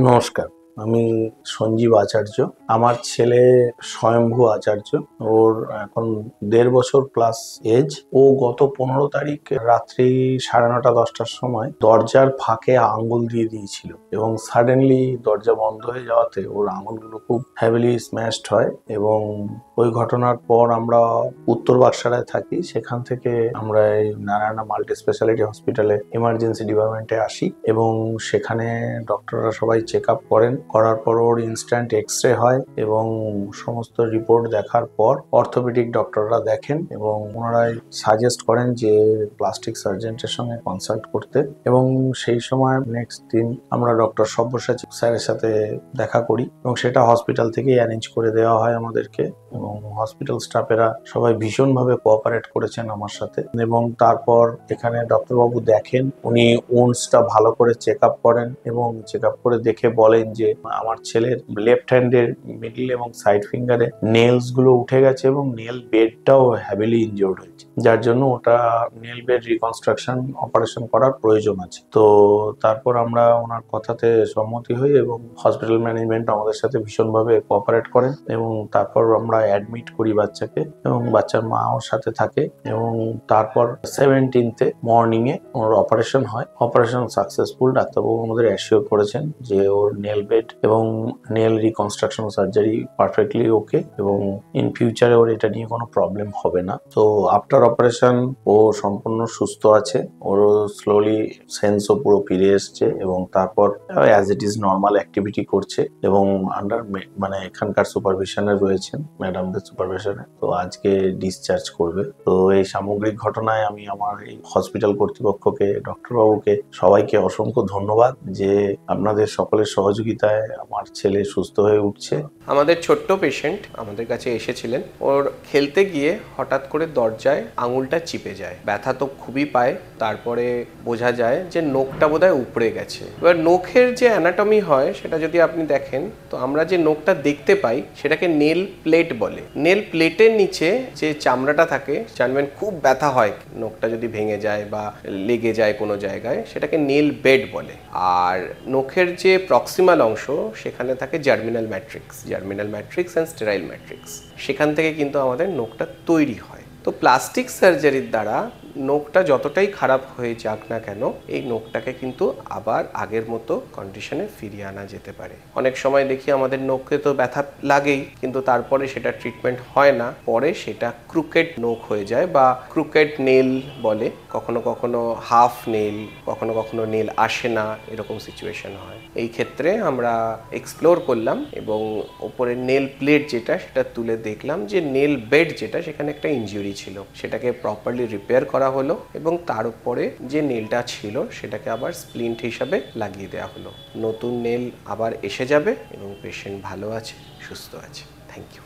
নমস্কার, আমি সঞ্জীব আচার্য। আমার ছেলে স্বয়ম্ভু আচার্য। ওর এখন 1.5 বছর প্লাস এজ। ও গত 15 তারিখ রাত্রি 9:30-10টার সময় দরজার ফাঁকে আঙ্গুল দিয়ে দিয়েছিল এবং সাডেনলি দরজা বন্ধ হয়ে যাওয়াতে ওর আঙুলগুলো খুব হ্যাভিলি স্ম্যাশড হয়। এবং ওই ঘটনার পর আমরা উত্তর বাক্সারায় থাকি, সেখান থেকে আমরা এই নারায়ণা মাল্টি স্পেশালিটি হসপিটালে ইমার্জেন্সি ডিপার্টমেন্টে আসি এবং সেখানে ডক্টররা সবাই চেক আপ করার পর ওর ইনস্ট্যান্ট এক্স-রে হয় এবং সমস্ত রিপোর্ট দেখার পর অর্থোপেডিক ডক্টররা দেখেন এবং ওনারাই সাজেস্ট করেন যে প্লাস্টিক সার্জেন্টের সঙ্গে কনসাল্ট করতে। এবং সেই সময় নেক্সট দিন আমরা ডক্টর সব্যসাচী স্যারের সাথে দেখা করি এবং সেটা হসপিটাল থেকেই অ্যারেঞ্জ করে দেওয়া হয় আমাদেরকে। এবং হসপিটাল স্টাফেরা সবাই ভীষণভাবে কোঅপারেট করেছেন আমার সাথে। এবং তারপর এখানে ডক্টরবাবু দেখেন, উনি ওন্সটা ভালো করে চেক আপ করেন এবং চেক আপ করে দেখে বলেন যে আমার ছেলের লেফট হ্যান্ডের মিডল এবং সাইড ফিঙ্গারে নেলস গুলো উঠে গেছে এবং নেল বেডটাও হ্যাভিলি ইনজিওর্ড হয়েছে, যার জন্য ওটা নেল বেড রিকনস্ট্রাকশন অপারেশন করার প্রয়োজন আছে। তো তারপর আমরা ওনার কথাতে সম্মতি হই এবং হসপিটাল ম্যানেজমেন্ট আমাদের সাথে ভীষণভাবে কোঅপারেট করেন এবং তারপর আমরা অ্যাডমিট করি বাচ্চাকে এবং বাচ্চার মা ওর সাথে থাকে। এবং তারপর 17th মর্নিং এ ওর অপারেশন হয়। Operation successful. ডাক্তারবাবু আমাদের অ্যাসিওর করেছেন যে ওর নেল বেড এবং নেল রিকনস্ট্রাকশন সার্জারি পারফেক্টলি ওকে এবং ইন ফিউচারে ওর এটা নিয়ে কোনো প্রবলেম হবে না। তো আফটার অপারেশন ও সম্পূর্ণ সুস্থ আছে। ওর স্লোলি সেন্সও পুরো ফিরে এসছে এবং তারপর as it is normal activity করছে এবং আন্ডার মানে এখানকার সুপারভিশনে রয়েছেন, ম্যাডামদের সুপারভিশনে। তো আজকে ডিসচার্জ করবে। তো এই সামগ্রিক ঘটনায় আমি আমার এই হসপিটাল কর্তৃপক্ষকে, ডক্টরবাবুকে, সবাইকে অসংখ্য ধন্যবাদ যে আপনাদের সকলের সহযোগিতায় আমার ছেলে সুস্থ হয়ে উঠছে। আমাদের ছোট্ট পেশেন্ট আমাদের কাছে এসেছিলেন। ওর খেলতে গিয়ে হঠাৎ করে দরজায় আঙুলটা চিপে যায়, ব্যথা তো খুবই পায়। তারপরে বোঝা যায় যে নোকটা বোধহয় উপড়ে গেছে। এবার নখের যে অ্যানাটমি হয় সেটা যদি আপনি দেখেন, তো আমরা যে নোকটা দেখতে পাই সেটাকে নেল প্লেট বলে। নেল প্লেটের নিচে যে চামড়াটা থাকে, জানবেন খুব ব্যথা হয় নোকটা যদি ভেঙে যায় বা লেগে যায় কোনো জায়গায়, সেটাকে নেল বেড বলে। আর নখের যে প্রক্সিমাল অংশ সেখানে থাকে germinal matrix and sterile matrix. সেখান থেকে কিন্তু আমাদের নখটা তৈরি হয়। তো প্লাস্টিক সার্জারির দ্বারা নখটা যতটাই খারাপ হয়ে যাক না কেন, এই নখটাকে কিন্তু আবার আগের মতো কন্ডিশনে ফিরিয়ে আনা যেতে পারে। অনেক সময় দেখি আমাদের নখে তো ব্যথা লাগেই, কিন্তু তারপরে সেটা ট্রিটমেন্ট হয় না, পরে সেটা ক্রুকেড নখ হয়ে যায় বা ক্রুকেড নেল বলে। কখনো কখনো হাফ নেল, কখনো কখনো নেল আসে না, এরকম সিচুয়েশন হয়। এই ক্ষেত্রে আমরা এক্সপ্লোর করলাম এবং ওপরে নেল প্লেট যেটা সেটা তুলে দেখলাম যে নেল বেড যেটা, সেখানে একটা ইনজুরি ছিল, সেটাকে প্রপারলি রিপেয়ার করা হলো এবং তার উপরে যে নেলটা ছিল সেটাকে আবার স্প্লিন্ট হিসাবে লাগিয়ে দেওয়া হলো। নতুন নেল আবার এসে যাবে এবং পেশেন্ট ভালো আছে, সুস্থ আছে। Thank you.